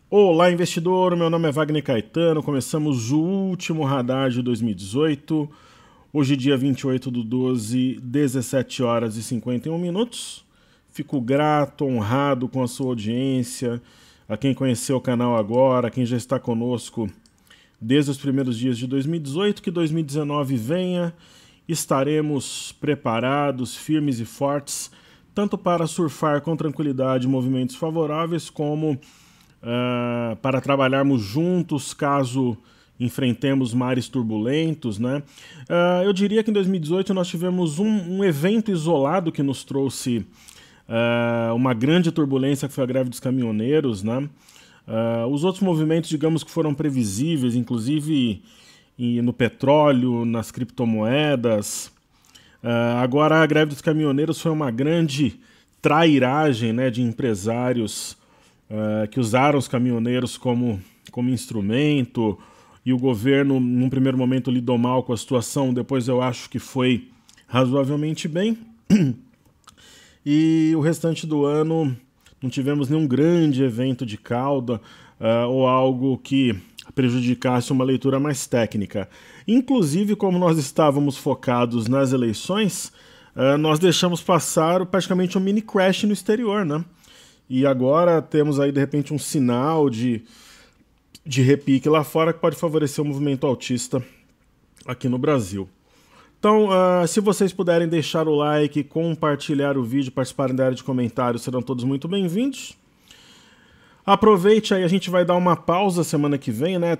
Olá, investidor. Meu nome é Wagner Caetano. Começamos o último radar de 2018. Hoje, dia 28/12, 17 horas e 51 minutos. Fico grato, honrado com a sua audiência, a quem conheceu o canal agora, a quem já está conosco desde os primeiros dias de 2018. Que 2019 venha. Estaremos preparados, firmes e fortes, tanto para surfar com tranquilidade movimentos favoráveis, como para trabalharmos juntos caso enfrentemos mares turbulentos, né? Eu diria que em 2018 nós tivemos um evento isolado que nos trouxe uma grande turbulência, que foi a greve dos caminhoneiros, né? Os outros movimentos, digamos que foram previsíveis, inclusive no petróleo, nas criptomoedas. Agora a greve dos caminhoneiros foi uma grande trairagem, né, de empresários que usaram os caminhoneiros como instrumento, e o governo, num primeiro momento, lidou mal com a situação, depois eu acho que foi razoavelmente bem. E o restante do ano não tivemos nenhum grande evento de cauda ou algo que prejudicasse uma leitura mais técnica. Inclusive, como nós estávamos focados nas eleições, nós deixamos passar praticamente um mini crash no exterior, né? E agora temos aí, de repente, um sinal de repique lá fora que pode favorecer o movimento altista aqui no Brasil. Então, se vocês puderem deixar o like, compartilhar o vídeo, participarem da área de comentários, serão todos muito bem-vindos. Aproveite aí, a gente vai dar uma pausa semana que vem, né?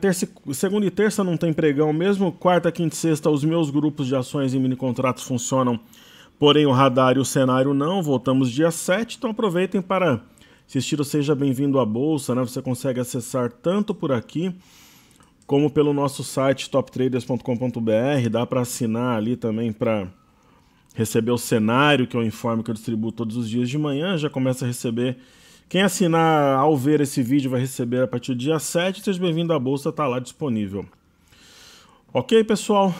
Segunda e terça não tem pregão mesmo, quarta, quinta e sexta os meus grupos de ações e mini contratos funcionam, porém o radar e o cenário não. Voltamos dia 7, então aproveitem para assistir o Seja Bem-vindo à Bolsa, né? Você consegue acessar tanto por aqui como pelo nosso site toptraders.com.br. Dá para assinar ali também para receber o cenário, que é o informe que eu distribuo todos os dias de manhã. Já começa a receber. Quem assinar ao ver esse vídeo vai receber a partir do dia 7. Seja Bem-vindo à Bolsa, está lá disponível. Ok, pessoal?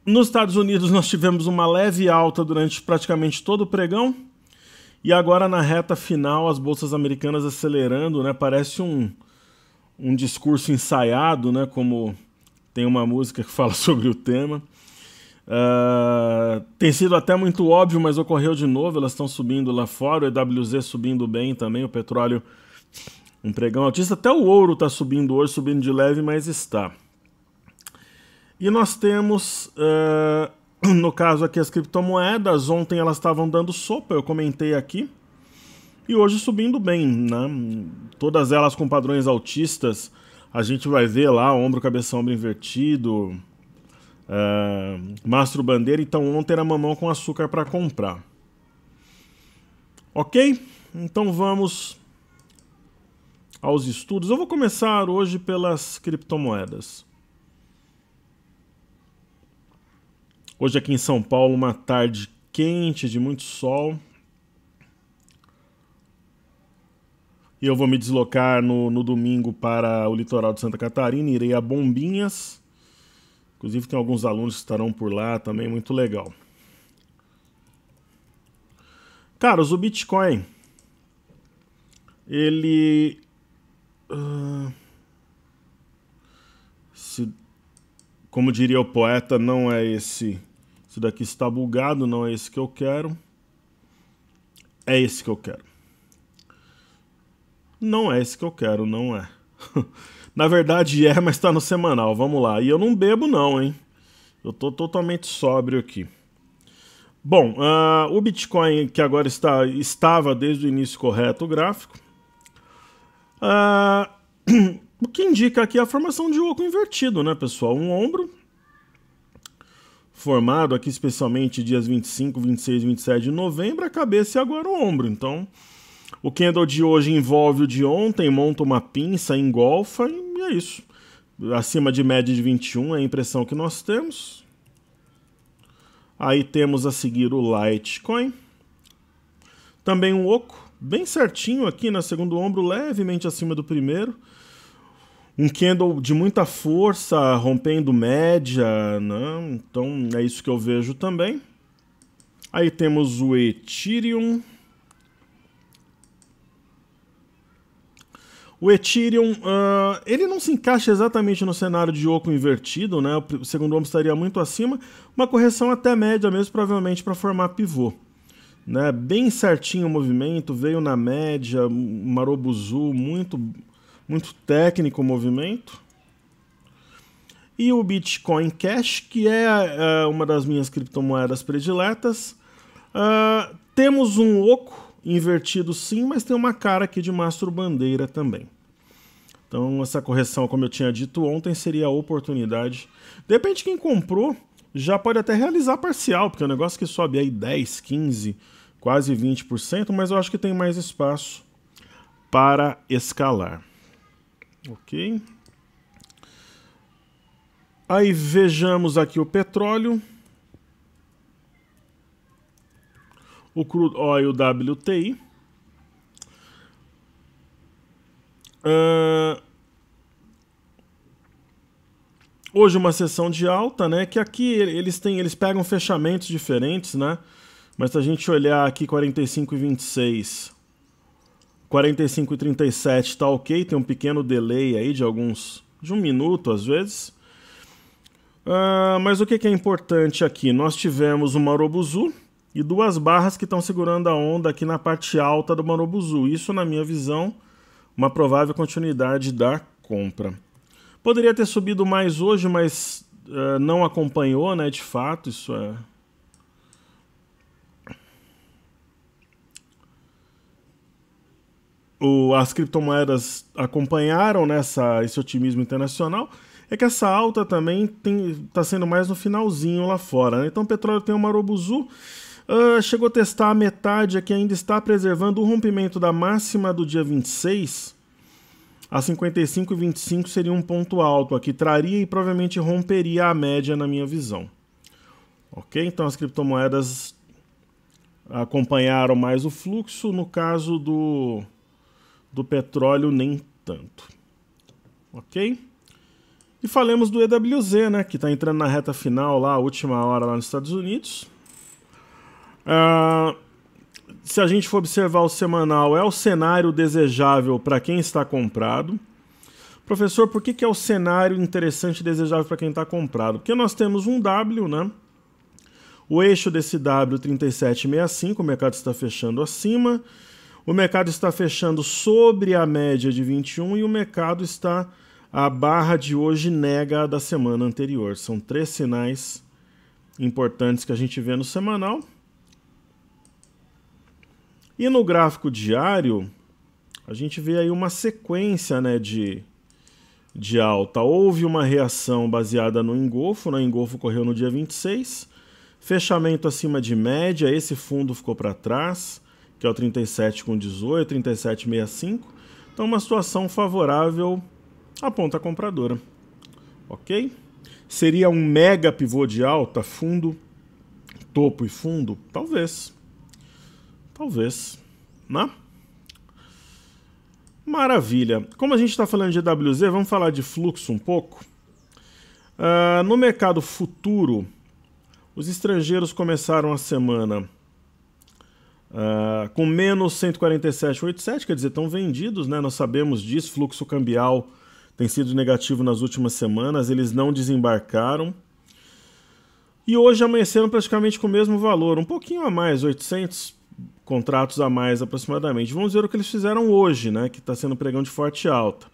Nos Estados Unidos nós tivemos uma leve alta durante praticamente todo o pregão. E agora, na reta final, as bolsas americanas acelerando, né? Parece um discurso ensaiado, né? Como tem uma música que fala sobre o tema. Tem sido até muito óbvio, mas ocorreu de novo. Elas estão subindo lá fora, o EWZ subindo bem também, o petróleo um pregão altista. Até o ouro está subindo hoje, subindo de leve, mas está. E nós temos... no caso aqui, as criptomoedas. Ontem elas estavam dando sopa, eu comentei aqui. E hoje subindo bem, né? Todas elas com padrões altistas. A gente vai ver lá, ombro, cabeça, ombro invertido. Mastro bandeira. Então ontem era mamão com açúcar para comprar. Ok? Então vamos aos estudos. Eu vou começar hoje pelas criptomoedas. Hoje aqui em São Paulo, uma tarde quente, de muito sol. E eu vou me deslocar no domingo para o litoral de Santa Catarina. Irei a Bombinhas. Inclusive tem alguns alunos que estarão por lá também, muito legal. Caros, o Bitcoin, ele... como diria o poeta, não é esse... Isso daqui está bugado, não é esse que eu quero. É esse que eu quero. Não é esse que eu quero, não é. Na verdade é, mas está no semanal, vamos lá. E eu não bebo não, hein. Eu tô totalmente sóbrio aqui. Bom, o Bitcoin, que agora estava desde o início correto o gráfico, o que indica aqui a formação de oco invertido, né, pessoal? Um ombro formado aqui especialmente dias 25, 26 e 27 de novembro, a cabeça e agora o ombro. Então, o candle de hoje envolve o de ontem, monta uma pinça, engolfa e é isso. Acima de média de 21 é a impressão que nós temos. Aí temos a seguir o Litecoin. Também um oco, bem certinho aqui na segundo ombro, levemente acima do primeiro. Um candle de muita força, rompendo média, né? Então é isso que eu vejo também. Aí temos o Ethereum. O Ethereum, ele não se encaixa exatamente no cenário de oco invertido, né? O segundo ombro estaria muito acima, uma correção até média mesmo, provavelmente para formar pivô. Né? Bem certinho o movimento, veio na média, Marobuzu, muito técnico o movimento. E o Bitcoin Cash, que é uma das minhas criptomoedas prediletas. Temos um oco invertido sim, mas tem uma cara aqui de mastro bandeira também. Então essa correção, como eu tinha dito ontem, seria a oportunidade. De repente quem comprou já pode até realizar parcial, porque é um negócio que sobe aí 10, 15, quase 20%, mas eu acho que tem mais espaço para escalar. Ok? Aí vejamos aqui o petróleo. O crude oil WTI. Hoje uma sessão de alta, né? Que aqui eles pegam fechamentos diferentes, né? Mas se a gente olhar aqui 45,26, 45,37 tá ok, tem um pequeno delay aí de um minuto às vezes. Mas o que é importante aqui? Nós tivemos o Marobuzu e duas barras que estão segurando a onda aqui na parte alta do Marobuzu. Isso, na minha visão, uma provável continuidade da compra. Poderia ter subido mais hoje, mas não acompanhou, né? De fato, isso é... As criptomoedas acompanharam esse otimismo internacional. É que essa alta também está sendo mais no finalzinho lá fora, né? Então o petróleo tem o Marobuzu, chegou a testar a metade aqui, ainda está preservando o rompimento da máxima do dia 26, a 55,25 seria um ponto alto aqui, traria e provavelmente romperia a média na minha visão. Ok? Então as criptomoedas acompanharam mais o fluxo, no caso do petróleo nem tanto. Ok? E falemos do EWZ, né, que está entrando na reta final, lá, a última hora lá nos Estados Unidos. Se a gente for observar o semanal, é o cenário desejável para quem está comprado. Professor, por que é o cenário interessante e desejável para quem está comprado? Porque nós temos um W, né? O eixo desse W, 37,65, o mercado está fechando acima. O mercado está fechando sobre a média de 21 e o mercado está... A barra de hoje nega a da semana anterior. São 3 sinais importantes que a gente vê no semanal. E no gráfico diário, a gente vê aí uma sequência, né, de alta. Houve uma reação baseada no engolfo, né? O engolfo ocorreu no dia 26. Fechamento acima de média, esse fundo ficou para trás, que é o 37,18, 37,65. Então uma situação favorável a ponta compradora, ok? Seria um mega pivô de alta, fundo, topo e fundo? Talvez, né? Maravilha. Como a gente está falando de EWZ, vamos falar de fluxo um pouco. No mercado futuro, os estrangeiros começaram a semana com menos 147,87, quer dizer, estão vendidos, né? Nós sabemos disso, fluxo cambial tem sido negativo nas últimas semanas, eles não desembarcaram. E hoje amanheceram praticamente com o mesmo valor, um pouquinho a mais, 800 contratos a mais aproximadamente. Vamos ver o que eles fizeram hoje, né, que está sendo pregão de forte alta.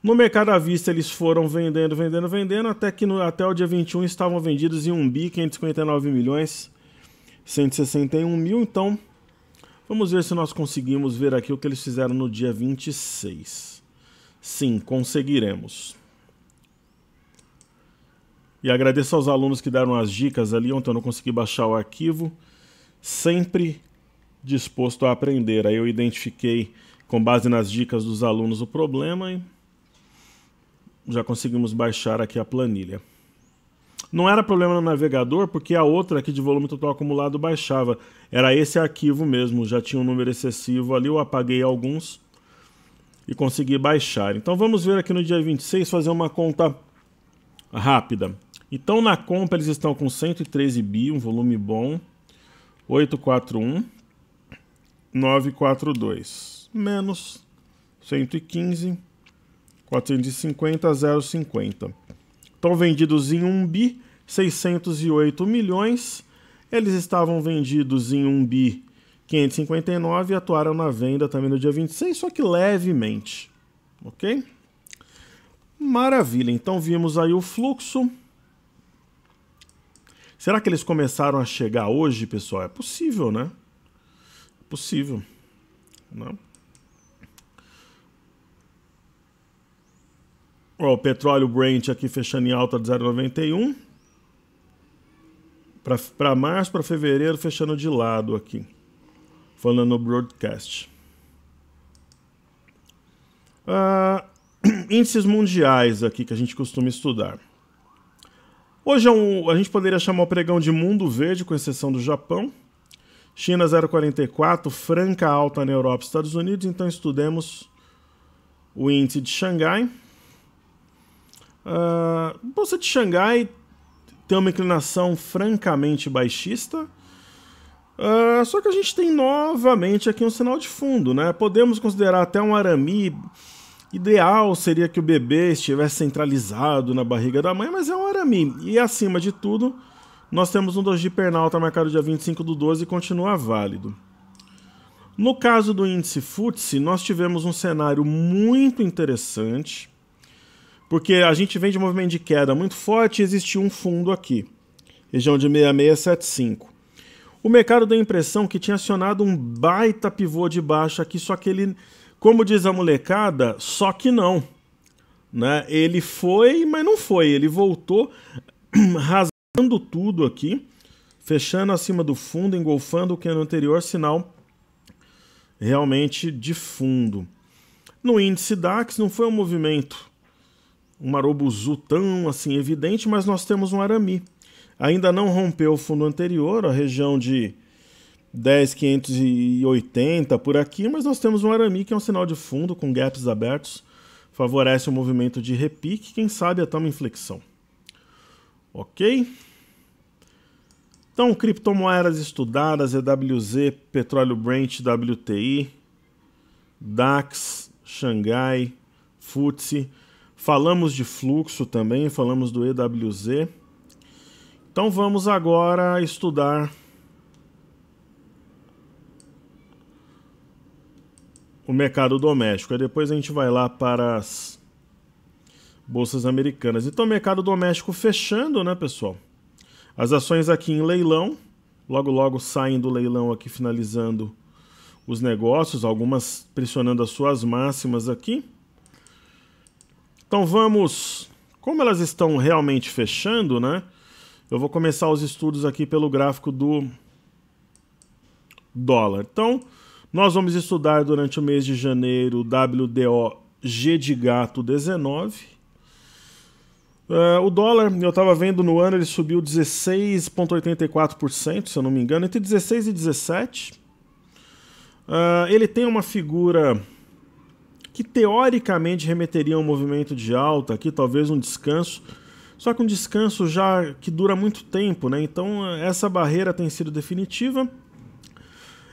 No mercado à vista eles foram vendendo, até que até o dia 21 estavam vendidos em 1 bi, 559 milhões, 161 mil. Então, vamos ver se nós conseguimos ver aqui o que eles fizeram no dia 26. Sim, conseguiremos. E agradeço aos alunos que deram as dicas ali, ontem eu não consegui baixar o arquivo. Sempre disposto a aprender. Aí eu identifiquei, com base nas dicas dos alunos, o problema e já conseguimos baixar aqui a planilha. Não era problema no navegador, porque a outra aqui de volume total acumulado baixava. Era esse arquivo mesmo, já tinha um número excessivo ali, eu apaguei alguns e consegui baixar. Então vamos ver aqui no dia 26, fazer uma conta rápida. Então na compra eles estão com 113 bi, um volume bom, 841, 942, menos 115, 450, 0,50. Estão vendidos em 1 bi, 608 milhões. Eles estavam vendidos em 1 bi, 559 e atuaram na venda também no dia 26, só que levemente. Ok? Maravilha. Então vimos aí o fluxo. Será que eles começaram a chegar hoje, pessoal? É possível, né? É possível. Não? Ó, o petróleo Brent aqui fechando em alta de 0,91. Para março, para fevereiro, fechando de lado aqui. Falando no broadcast. Índices mundiais aqui que a gente costuma estudar. Hoje a gente poderia chamar o pregão de mundo verde, com exceção do Japão. China 0,44, franca alta na Europa e Estados Unidos. Então estudemos o índice de Xangai. A bolsa de Xangai tem uma inclinação francamente baixista. Só que a gente tem novamente aqui um sinal de fundo, né? Podemos considerar até um arame. Ideal seria que o bebê estivesse centralizado na barriga da mãe, mas é um arame. E acima de tudo, nós temos um doji Pernalta marcado dia 25/12 e continua válido. No caso do índice FTSE, nós tivemos um cenário muito interessante, porque a gente vem de um movimento de queda muito forte e existiu um fundo aqui, região de 6675. O mercado deu a impressão que tinha acionado um baita pivô de baixa aqui, só que ele, como diz a molecada, só que não. Né? Ele foi, mas não foi. Ele voltou rasgando tudo aqui, fechando acima do fundo, engolfando o que no anterior, sinal realmente de fundo. No índice DAX não foi um movimento, um marobuzu tão assim evidente, mas nós temos um arame. Ainda não rompeu o fundo anterior, a região de 10.580 por aqui, mas nós temos um arame que é um sinal de fundo com gaps abertos, favorece o movimento de repique, quem sabe até uma inflexão. Ok? Então, criptomoedas estudadas, EWZ, petróleo Brent, WTI, DAX, Xangai, FTSE. Falamos de fluxo também, falamos do EWZ. Então vamos agora estudar o mercado doméstico. Aí depois a gente vai lá para as bolsas americanas. Então, mercado doméstico fechando, né, pessoal? As ações aqui em leilão, logo logo saem do leilão aqui, finalizando os negócios, algumas pressionando as suas máximas aqui. Então vamos, como elas estão realmente fechando, né? Eu vou começar os estudos aqui pelo gráfico do dólar. Então, nós vamos estudar durante o mês de janeiro o WDO G de gato 19. O dólar, eu estava vendo no ano, ele subiu 16,84%, se eu não me engano, entre 16 e 17. Ele tem uma figura que teoricamente remeteria a um movimento de alta, aqui talvez um descanso, só que um descanso já que dura muito tempo, né? Então essa barreira tem sido definitiva.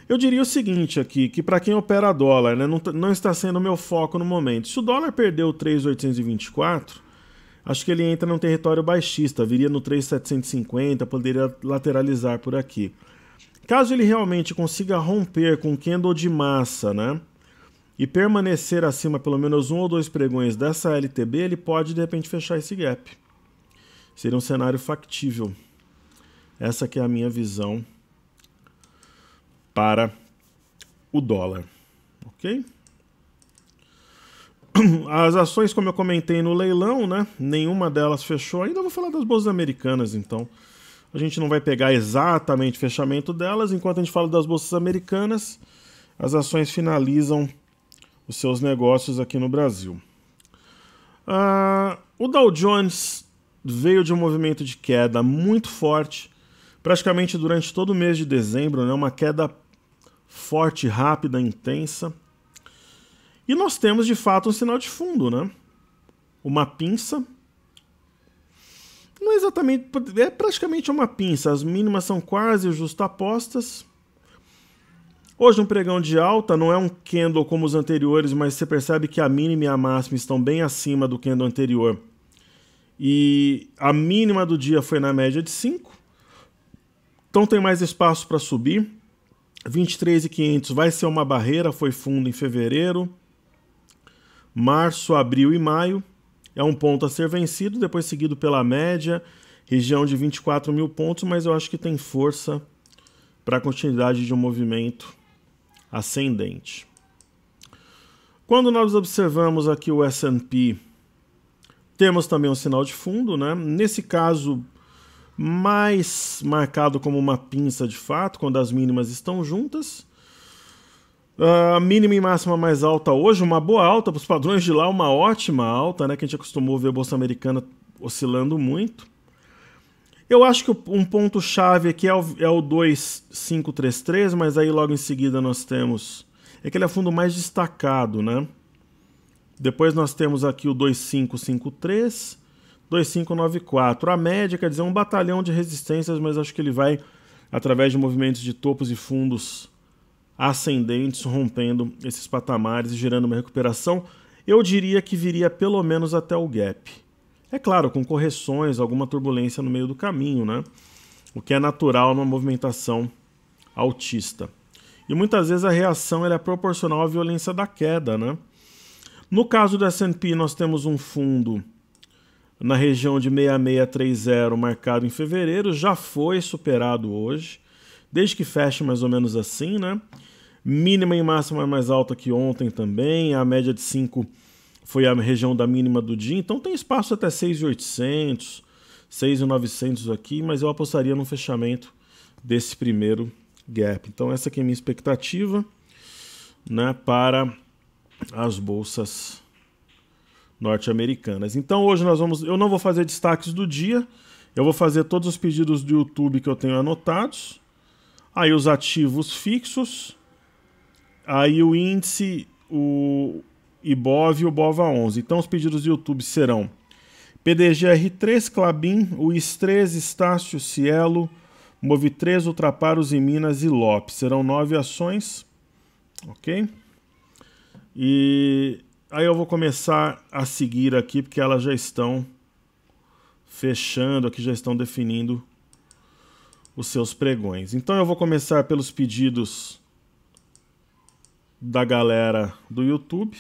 Eu diria o seguinte aqui, que para quem opera dólar, né, não está sendo o meu foco no momento. Se o dólar perdeu 3.824, acho que ele entra num território baixista, viria no 3.750, poderia lateralizar por aqui. Caso ele realmente consiga romper com candle de massa, né, e permanecer acima pelo menos um ou dois pregões dessa LTB, ele pode de repente fechar esse gap. Seria um cenário factível. Essa que é a minha visão para o dólar. Ok? As ações, como eu comentei no leilão, né? Nenhuma delas fechou. Ainda vou falar das bolsas americanas, então. A gente não vai pegar exatamente o fechamento delas. Enquanto a gente fala das bolsas americanas, as ações finalizam os seus negócios aqui no Brasil. O Dow Jones veio de um movimento de queda muito forte, praticamente durante todo o mês de dezembro, né? Uma queda forte, rápida, intensa. E nós temos, de fato, um sinal de fundo, né? Uma pinça. Não é exatamente... É praticamente uma pinça. As mínimas são quase justapostas. Hoje um pregão de alta, não é um candle como os anteriores, mas você percebe que a mínima e a máxima estão bem acima do candle anterior. E a mínima do dia foi na média de 5. Então tem mais espaço para subir. 23.500 vai ser uma barreira, foi fundo em fevereiro. Março, abril e maio é um ponto a ser vencido, depois seguido pela média, região de 24 mil pontos, mas eu acho que tem força para a continuidade de um movimento ascendente. Quando nós observamos aqui o S&P, temos também um sinal de fundo, né? Nesse caso, mais marcado como uma pinça de fato, quando as mínimas estão juntas. A mínima e máxima mais alta hoje, uma boa alta para os padrões de lá, uma ótima alta, né? Que a gente acostumou ver a Bolsa Americana oscilando muito. Eu acho que um ponto-chave aqui é o 2533, mas aí logo em seguida nós temos... É que ele é fundo mais destacado, né? Depois nós temos aqui o 2553, 2594. A média, quer dizer, um batalhão de resistências, mas acho que ele vai, através de movimentos de topos e fundos ascendentes, rompendo esses patamares e gerando uma recuperação. Eu diria que viria pelo menos até o gap. É claro, com correções, alguma turbulência no meio do caminho, né? O que é natural numa movimentação altista. E muitas vezes a reação é proporcional à violência da queda, né? No caso do S&P, nós temos um fundo na região de 6630, marcado em fevereiro, já foi superado hoje, desde que feche mais ou menos assim, né? Mínima e máxima mais alta que ontem também, a média de 5 foi a região da mínima do dia, então tem espaço até 6.800, 6.900 aqui, mas eu apostaria no fechamento desse primeiro gap. Então essa aqui é a minha expectativa, né, para as bolsas norte-americanas. Então hoje eu não vou fazer destaques do dia, eu vou fazer todos os pedidos do YouTube que eu tenho anotados, aí os ativos fixos, aí o índice, o IBOV e o BOVA11. Então os pedidos do YouTube serão PDGR3, Klabin, UIS3, Estácio, Cielo, Move3, Ultraparos e Minas e LOP. Serão 9 ações, ok? E aí eu vou começar a seguir aqui, porque elas já estão fechando, aqui já estão definindo os seus pregões. Então eu vou começar pelos pedidos da galera do YouTube.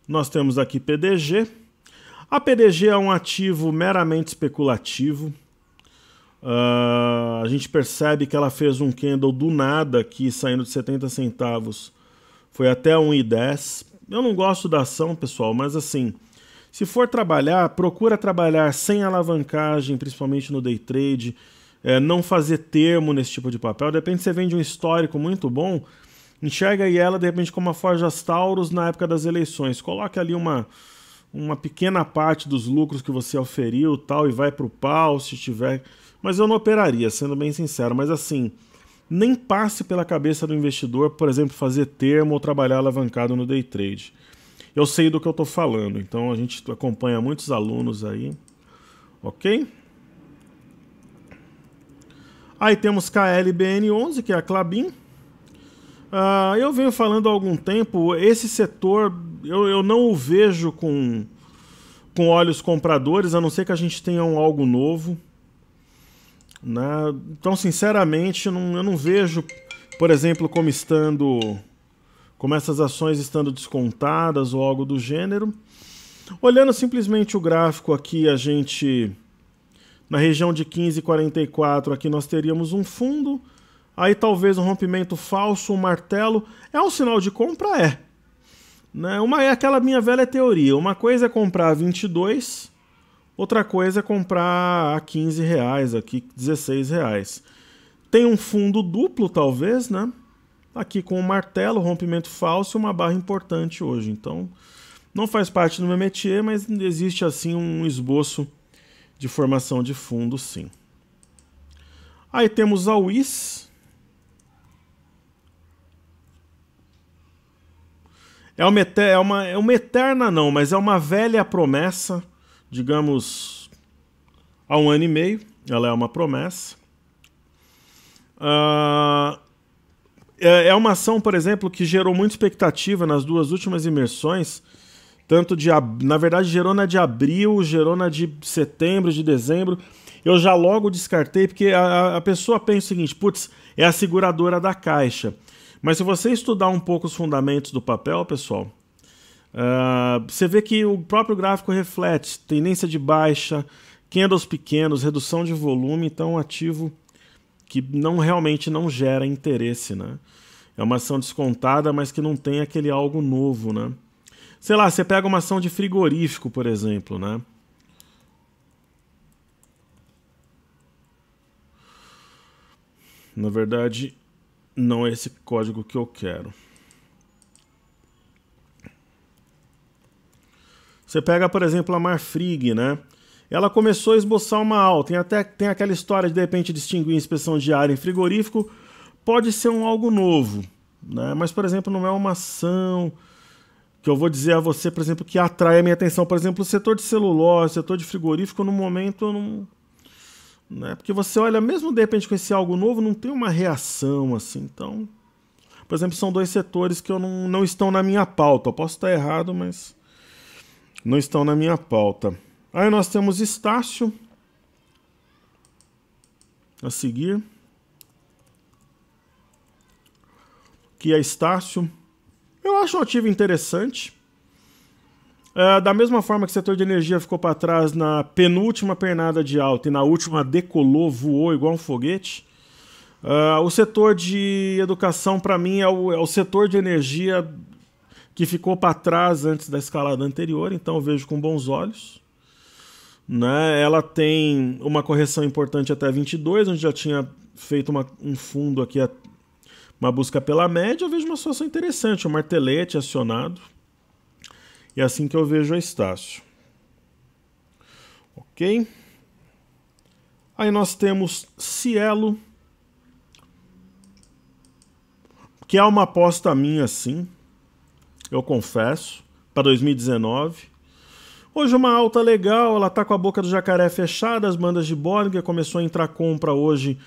Nós temos aqui PDG. A PDG é um ativo meramente especulativo. A gente percebe que ela fez um candle do nada aqui, saindo de 70 centavos. Foi até 1,10. Eu não gosto da ação, pessoal, mas assim, se for trabalhar, procura trabalhar sem alavancagem, principalmente no day trade. Não fazer termo nesse tipo de papel. De repente você vende um histórico muito bom, enxerga aí ela, de repente, como a Forjas Taurus na época das eleições. Coloque ali uma pequena parte dos lucros que você oferiu tal, e vai para o pau, se tiver... Mas eu não operaria, sendo bem sincero. Mas assim, nem passe pela cabeça do investidor, por exemplo, fazer termo ou trabalhar alavancado no day trade. Eu sei do que eu estou falando, então a gente acompanha muitos alunos aí, ok? Aí temos KLBN11, que é a Klabin. Eu venho falando há algum tempo, esse setor eu não o vejo com olhos compradores, a não ser que a gente tenha algo novo, né? Então, sinceramente, eu não vejo, por exemplo, como essas ações estando descontadas ou algo do gênero. Olhando simplesmente o gráfico aqui, a gente, na região de 15,44, aqui nós teríamos um fundo. Aí talvez um rompimento falso, um martelo. É um sinal de compra? Né? É aquela minha velha teoria. Uma coisa é comprar a 22, outra coisa é comprar a 15 reais, aqui 16 reais. Tem um fundo duplo talvez, né? Aqui com um martelo, rompimento falso e uma barra importante hoje. Então não faz parte do meu métier, mas existe assim um esboço de formação de fundo, sim. Aí temos a UIS. É uma eterna não, mas é uma velha promessa, digamos, há 1 ano e meio, ela é uma promessa. É uma ação, por exemplo, que gerou muita expectativa nas duas últimas imersões, tanto na verdade gerou na de abril, gerou na de setembro, de dezembro. Eu já logo descartei, porque a pessoa pensa o seguinte, putz, é a seguradora da Caixa. Mas se você estudar um pouco os fundamentos do papel, pessoal, você vê que o próprio gráfico reflete tendência de baixa, candles pequenos, redução de volume, então um ativo que realmente não gera interesse, né? É uma ação descontada, mas que não tem aquele algo novo, né? Sei lá, você pega uma ação de frigorífico, por exemplo, né? Na verdade, não é esse código que eu quero. Você pega, por exemplo, a Marfrig, né? Ela começou a esboçar uma alta. Tem aquela história de repente distinguir inspeção diária em frigorífico. Pode ser algo novo, né? Mas, por exemplo, não é uma ação que eu vou dizer a você, por exemplo, que atrai a minha atenção. Por exemplo, o setor de celulose, o setor de frigorífico, no momento eu não... Né? Porque você olha, mesmo de repente com esse algo novo, não tem uma reação assim. Então, por exemplo, são dois setores que não estão na minha pauta. Eu posso estar errado, mas não estão na minha pauta. Aí nós temos Estácio a seguir, que é Estácio. Eu acho um ativo interessante. Da mesma forma que o setor de energia ficou para trás na penúltima pernada de alta e na última decolou, voou igual um foguete, o setor de educação, para mim, é o setor de energia que ficou para trás antes da escalada anterior, então eu vejo com bons olhos. Né? Ela tem uma correção importante até 22, onde já tinha feito um fundo aqui, uma busca pela média. Eu vejo uma situação interessante, um martelete acionado. E é assim que eu vejo a Estácio. Ok? Aí nós temos Cielo, que é uma aposta minha, sim, eu confesso, para 2019. Hoje uma alta legal, ela está com a boca do jacaré fechada, as bandas de Bollinger, começou a entrar compra hoje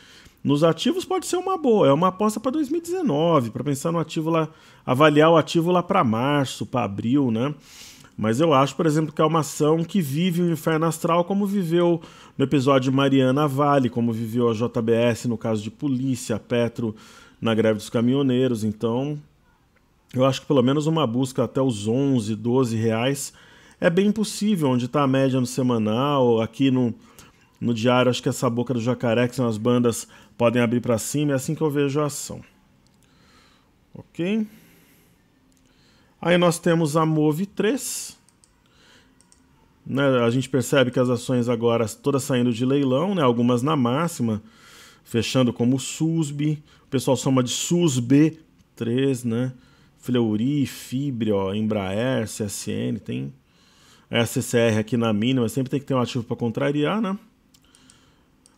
nos ativos, pode ser uma boa, é uma aposta para 2019, para pensar no ativo lá, avaliar o ativo lá para março, para abril, né? Mas eu acho, por exemplo, que é uma ação que vive o inferno astral, como viveu no episódio de Mariana Vale, como viveu a JBS no caso de polícia, a Petro na greve dos caminhoneiros. Então, eu acho que pelo menos uma busca até os 11, 12 reais é bem possível, onde está a média no semanal, aqui no diário, acho que essa boca do jacaré, que são as bandas, podem abrir para cima, é assim que eu vejo a ação. Ok? Aí nós temos a Move3. Né? A gente percebe que as ações agora todas saindo de leilão, né? Algumas na máxima, fechando como SUSB, o pessoal chama de SUSB3, né? Fleury, Fibre, Embraer, CSN, tem a CCR aqui na mínima, sempre tem que ter um ativo para contrariar, né?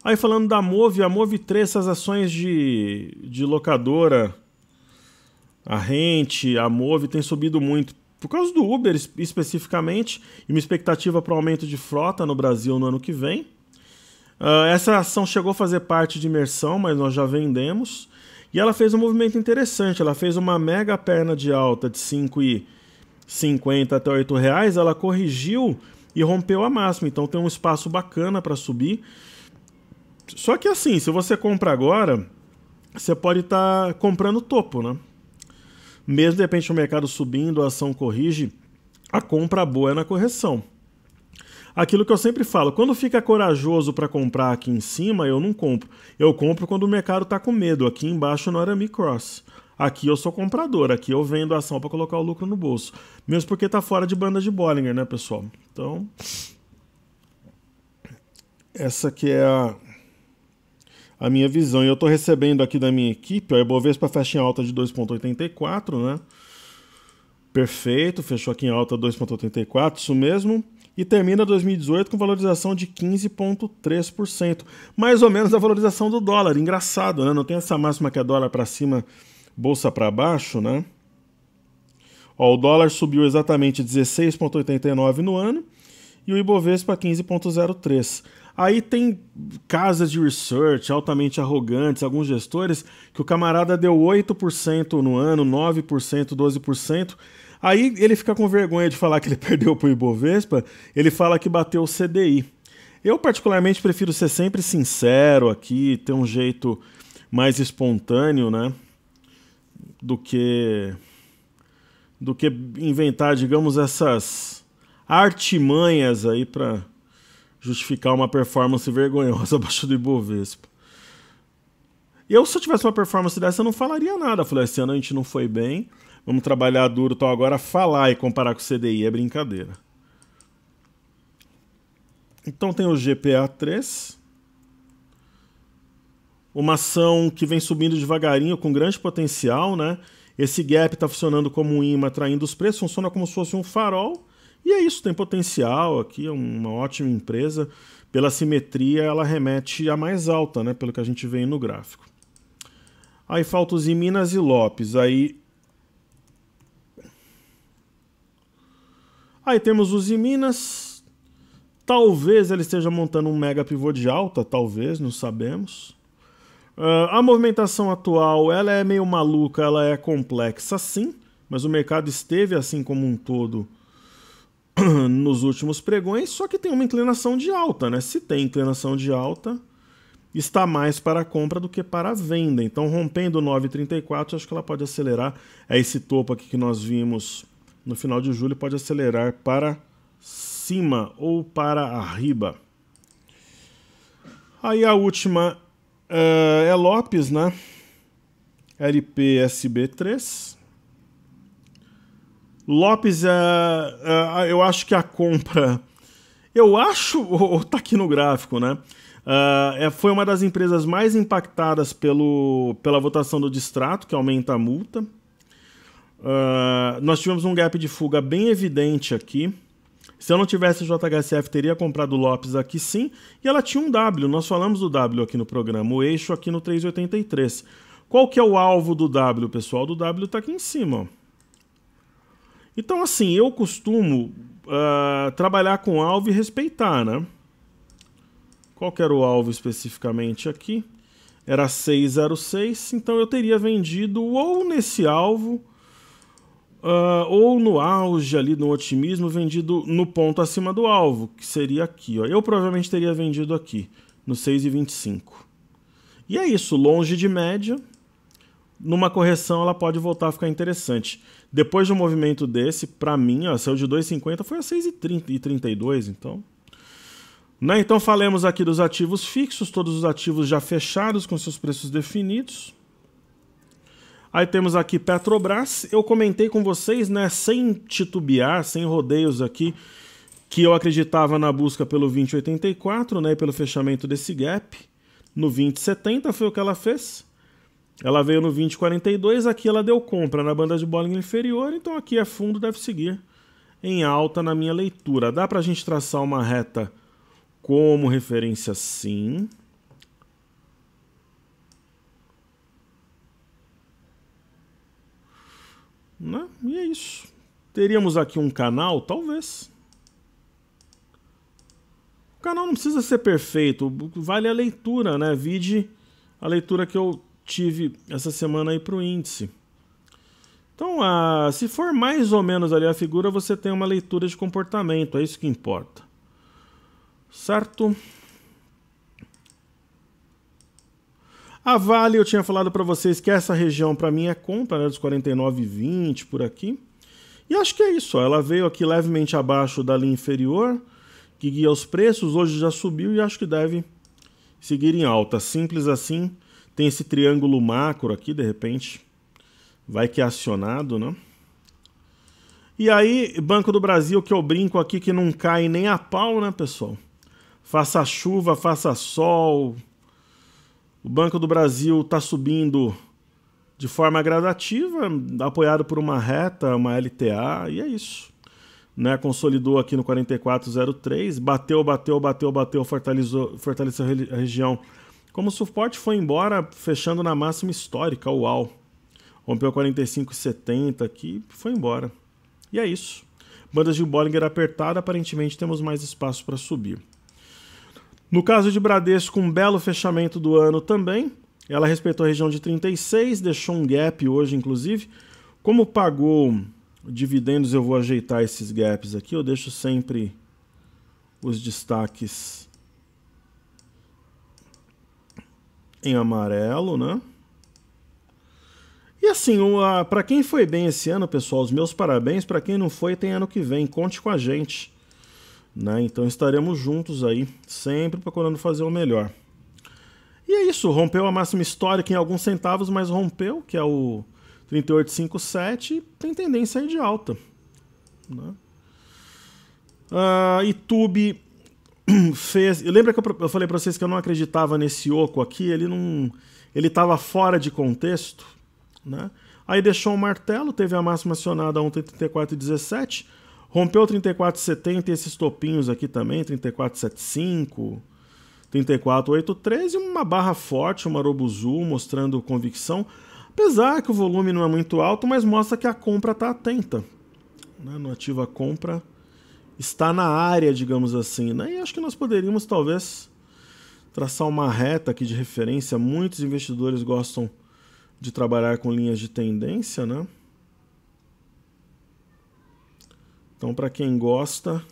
Aí falando da Move, a Move3, essas ações de locadora, a Rente, a Move tem subido muito por causa do Uber especificamente e uma expectativa para o aumento de frota no Brasil no ano que vem. Essa ação chegou a fazer parte de imersão, mas nós já vendemos. E ela fez um movimento interessante, ela fez uma mega perna de alta de 5,50 até R$8, ela corrigiu e rompeu a máxima, então tem um espaço bacana para subir. Só que assim, se você compra agora, você pode estar comprando topo, né? Mesmo de repente o mercado subindo, a ação corrige, a compra boa é na correção. Aquilo que eu sempre falo, quando fica corajoso para comprar aqui em cima, eu não compro. Eu compro quando o mercado está com medo. Aqui embaixo no Arame Cross. Aqui eu sou comprador, aqui eu vendo a ação para colocar o lucro no bolso. Mesmo porque está fora de banda de Bollinger, né, pessoal? Então, essa que é a minha visão. E eu estou recebendo aqui da minha equipe, a Ibovespa fecha em alta de 2,84, né? Perfeito, fechou aqui em alta 2,84, isso mesmo. E termina 2018 com valorização de 15,3%. Mais ou menos a valorização do dólar. Engraçado, né? Não tem essa máxima que é dólar para cima, bolsa para baixo, né? Ó, o dólar subiu exatamente 16,89 no ano e o Ibovespa 15,03. Aí tem casas de research altamente arrogantes, alguns gestores, que o camarada deu 8% no ano, 9%, 12%. Aí ele fica com vergonha de falar que ele perdeu para o Ibovespa, ele fala que bateu o CDI. Eu particularmente prefiro ser sempre sincero aqui, ter um jeito mais espontâneo, né? Do que inventar, digamos, essas artimanhas aí para justificar uma performance vergonhosa abaixo do Ibovespa. Se eu tivesse uma performance dessa, eu não falaria nada. Eu falei, esse ano a gente não foi bem, vamos trabalhar duro, então agora falar e comparar com o CDI é brincadeira. Então tem o GPA3, uma ação que vem subindo devagarinho, com grande potencial, né? Esse gap está funcionando como um imã, atraindo os preços, funciona como se fosse um farol. E é isso, tem potencial aqui, é uma ótima empresa. Pela simetria, ela remete à mais alta, né? Pelo que a gente vê aí no gráfico. Aí falta os Minas e Lopes. Aí temos os Minas. Talvez ele esteja montando um mega pivô de alta, talvez, não sabemos. A movimentação atual, ela é meio maluca, ela é complexa sim, mas o mercado esteve assim como um todo nos últimos pregões, só que tem uma inclinação de alta, né? Se tem inclinação de alta, está mais para a compra do que para a venda. Então, rompendo 9,34, acho que ela pode acelerar. É esse topo aqui que nós vimos no final de julho, pode acelerar para cima ou para arriba. Aí a última é Lopes, né? LPSB3. Lopes, eu acho que a compra... Eu acho, ou tá aqui no gráfico, né? Foi uma das empresas mais impactadas pela votação do distrato, que aumenta a multa. Nós tivemos um gap de fuga bem evidente aqui. Se eu não tivesse o JHSF, teria comprado o Lopes aqui sim. E ela tinha um W, nós falamos do W aqui no programa, o eixo aqui no 3,83. Qual que é o alvo do W, pessoal? Do W está aqui em cima. Ó. Então, assim, eu costumo trabalhar com alvo e respeitar, né? Qual que era o alvo especificamente aqui? Era 606, então eu teria vendido ou nesse alvo... ou no auge ali, no otimismo, vendido no ponto acima do alvo, que seria aqui. Ó. Eu provavelmente teria vendido aqui, no 6,25. E é isso, longe de média. Numa correção ela pode voltar a ficar interessante. Depois de um movimento desse, para mim, ó, saiu de 2,50, foi a 6,32, então... Né? Então falemos aqui dos ativos fixos, todos os ativos já fechados com seus preços definidos. Aí temos aqui Petrobras. Eu comentei com vocês, né, sem titubear, sem rodeios aqui, que eu acreditava na busca pelo 20,84, né, pelo fechamento desse gap. No 20,70 foi o que ela fez. Ela veio no 20,42, aqui ela deu compra na banda de Bollinger inferior, então aqui é fundo, deve seguir em alta na minha leitura. Dá pra gente traçar uma reta como referência sim. Né? E é isso. Teríamos aqui um canal? Talvez. O canal não precisa ser perfeito, vale a leitura, né? Vide a leitura que eu tive essa semana aí para o índice. Então, se for mais ou menos ali a figura, você tem uma leitura de comportamento, é isso que importa. Certo? A Vale, eu tinha falado para vocês que essa região para mim é compra, né, dos 49,20 por aqui. E acho que é isso, ó, ela veio aqui levemente abaixo da linha inferior, que guia os preços, hoje já subiu e acho que deve seguir em alta. Simples assim, tem esse triângulo macro aqui, de repente, vai que é acionado, né? E aí, Banco do Brasil, que eu brinco aqui que não cai nem a pau, né, pessoal? Faça chuva, faça sol... O Banco do Brasil está subindo de forma gradativa, apoiado por uma reta, uma LTA, e é isso. Né? Consolidou aqui no 44,03, bateu, fortaleceu a região. Como suporte foi embora, fechando na máxima histórica, uau. Rompeu 45,70 aqui, foi embora. E é isso. Bandas de Bollinger apertada, aparentemente temos mais espaço para subir. No caso de Bradesco, um belo fechamento do ano também. Ela respeitou a região de 36, deixou um gap hoje, inclusive. Como pagou dividendos, eu vou ajeitar esses gaps aqui. Eu deixo sempre os destaques em amarelo, né? E assim, para quem foi bem esse ano, pessoal, os meus parabéns. Para quem não foi, tem ano que vem. Conte com a gente, né? Então estaremos juntos aí, sempre procurando fazer o melhor. E é isso, rompeu a máxima histórica em alguns centavos, mas rompeu, que é o 38,57, tem tendência aí de alta, né? YouTube fez... Lembra que eu falei para vocês que eu não acreditava nesse oco aqui? Ele estava fora de contexto, né? Aí deixou um martelo, teve a máxima acionada a 1,3417, rompeu 34,70 e esses topinhos aqui também, 34,75, 34,83 e uma barra forte, uma Robuzu, mostrando convicção. Apesar que o volume não é muito alto, mas mostra que a compra está atenta, né? No ativo a compra está na área, digamos assim, né? E acho que nós poderíamos talvez traçar uma reta aqui de referência. Muitos investidores gostam de trabalhar com linhas de tendência, né? Então, para quem gosta,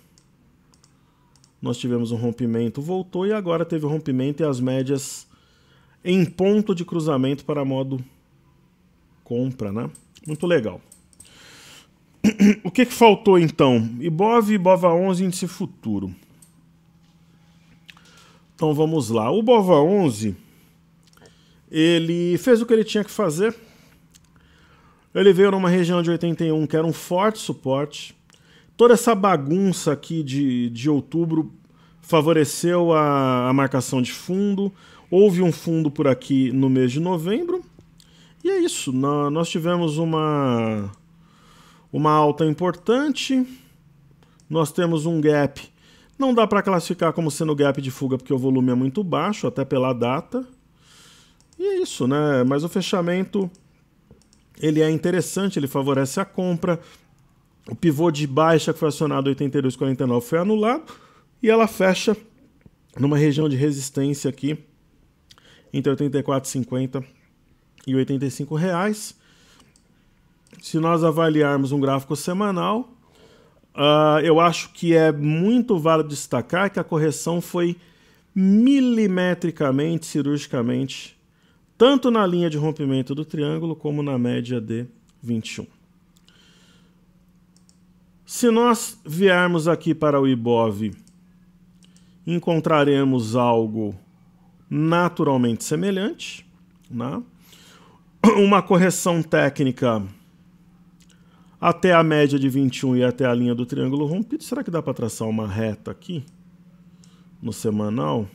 nós tivemos um rompimento, voltou e agora teve o rompimento e as médias em ponto de cruzamento para modo compra, né? Muito legal. O que faltou então? Ibov, Ibova11, índice futuro. Então vamos lá. O Bova11, ele fez o que ele tinha que fazer. Ele veio numa região de 81 que era um forte suporte. Toda essa bagunça aqui de outubro favoreceu a marcação de fundo. Houve um fundo por aqui no mês de novembro. E é isso. Nós tivemos uma alta importante. Nós temos um gap. Não dá para classificar como sendo gap de fuga porque o volume é muito baixo, até pela data. E é isso, né? Mas o fechamento ele é interessante, ele favorece a compra. O pivô de baixa que foi acionado 82,49 foi anulado e ela fecha numa região de resistência aqui entre 84,50 e R$ 85. Se nós avaliarmos um gráfico semanal, eu acho que é muito válido destacar que a correção foi milimetricamente, cirurgicamente, tanto na linha de rompimento do triângulo como na média de 21. Se nós viermos aqui para o Ibov, encontraremos algo naturalmente semelhante, né? Uma correção técnica até a média de 21 e até a linha do triângulo rompido. Será que dá para traçar uma reta aqui no semanal?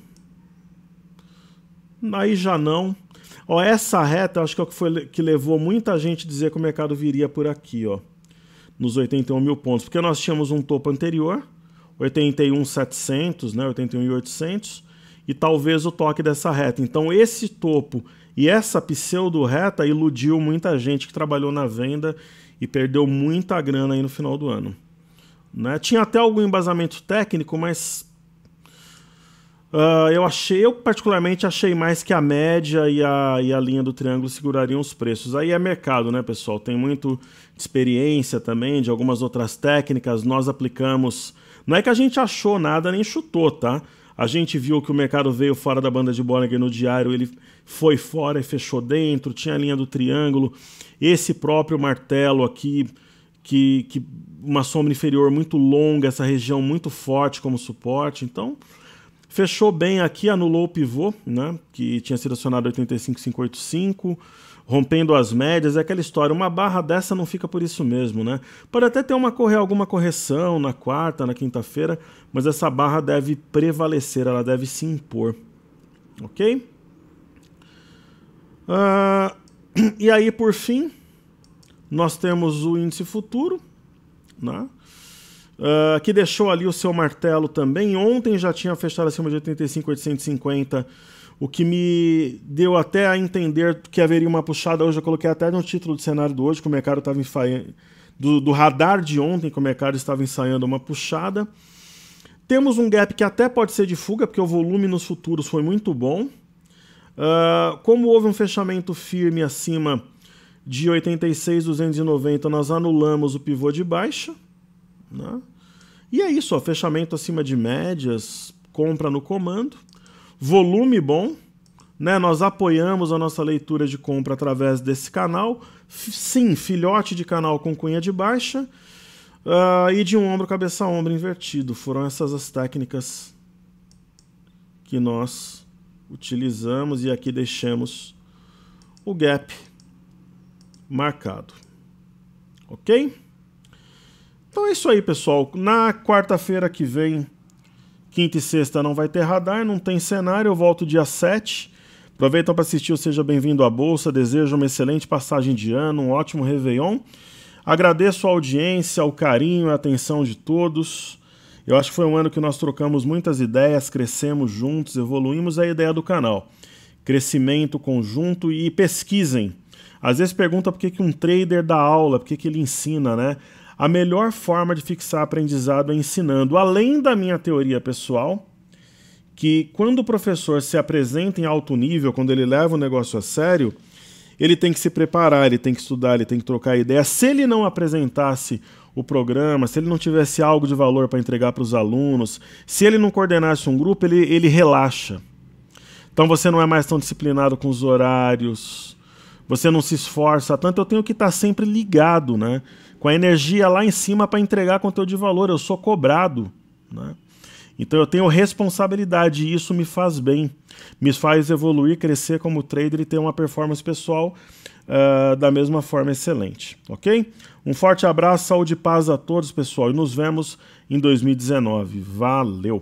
Aí já não. Ó, essa reta acho que é o que foi que levou muita gente a dizer que o mercado viria por aqui, ó, nos 81 mil pontos, porque nós tínhamos um topo anterior, 81.700, né, 81.800, e talvez o toque dessa reta. Então esse topo e essa pseudo-reta iludiu muita gente que trabalhou na venda e perdeu muita grana aí no final do ano, né? Tinha até algum embasamento técnico, mas eu particularmente achei mais que a média e a linha do triângulo segurariam os preços. Aí é mercado, né, pessoal? Tem muito experiência também de algumas outras técnicas. Nós aplicamos... Não é que a gente achou nada nem chutou, tá? A gente viu que o mercado veio fora da banda de Bollinger no diário, ele foi fora e fechou dentro, tinha a linha do triângulo, esse próprio martelo aqui, que uma sombra inferior muito longa, essa região muito forte como suporte. Então, fechou bem aqui, anulou o pivô, né, que tinha sido acionado 85,585, rompendo as médias. É aquela história, uma barra dessa não fica por isso mesmo, né? Pode até ter alguma correção na quarta, na quinta-feira, mas essa barra deve prevalecer, ela deve se impor, ok? E aí, por fim, nós temos o índice futuro, né? Que deixou ali o seu martelo também. Ontem já tinha fechado acima de 85,850, o que me deu até a entender que haveria uma puxada. Hoje eu coloquei até no título do cenário do hoje que o mercado estava ensaiando, do radar de ontem, que o mercado estava ensaiando uma puxada. Temos um gap que até pode ser de fuga, porque o volume nos futuros foi muito bom. Como houve um fechamento firme acima de 86,290, nós anulamos o pivô de baixa, né? E é isso, ó, fechamento acima de médias, compra no comando, volume bom, né? Nós apoiamos a nossa leitura de compra através desse canal, sim, filhote de canal com cunha de baixa, e de um ombro, cabeça, ombro invertido. Foram essas as técnicas que nós utilizamos e aqui deixamos o gap marcado. Ok? Então é isso aí, pessoal. Na quarta-feira que vem, quinta e sexta, não vai ter radar, não tem cenário. Eu volto dia 7. Aproveitam para assistir o Seja Bem-vindo à Bolsa. Desejo uma excelente passagem de ano, um ótimo Réveillon. Agradeço a audiência, o carinho, a atenção de todos. Eu acho que foi um ano que nós trocamos muitas ideias, crescemos juntos, evoluímos a ideia do canal. Crescimento conjunto e pesquisem. Às vezes pergunta por que um trader dá aula, por que ele ensina, né? A melhor forma de fixar aprendizado é ensinando. Além da minha teoria pessoal, que quando o professor se apresenta em alto nível, quando ele leva o negócio a sério, ele tem que se preparar, ele tem que estudar, ele tem que trocar ideia. Se ele não apresentasse o programa, se ele não tivesse algo de valor para entregar para os alunos, se ele não coordenasse um grupo, ele relaxa. Então você não é mais tão disciplinado com os horários, você não se esforça tanto. Eu tenho que estar sempre ligado, né? Com a energia lá em cima para entregar conteúdo de valor. Eu sou cobrado, né? Então eu tenho responsabilidade e isso me faz bem, me faz evoluir, crescer como trader e ter uma performance pessoal da mesma forma excelente, ok? Um forte abraço, saúde e paz a todos, pessoal, e nos vemos em 2019. Valeu!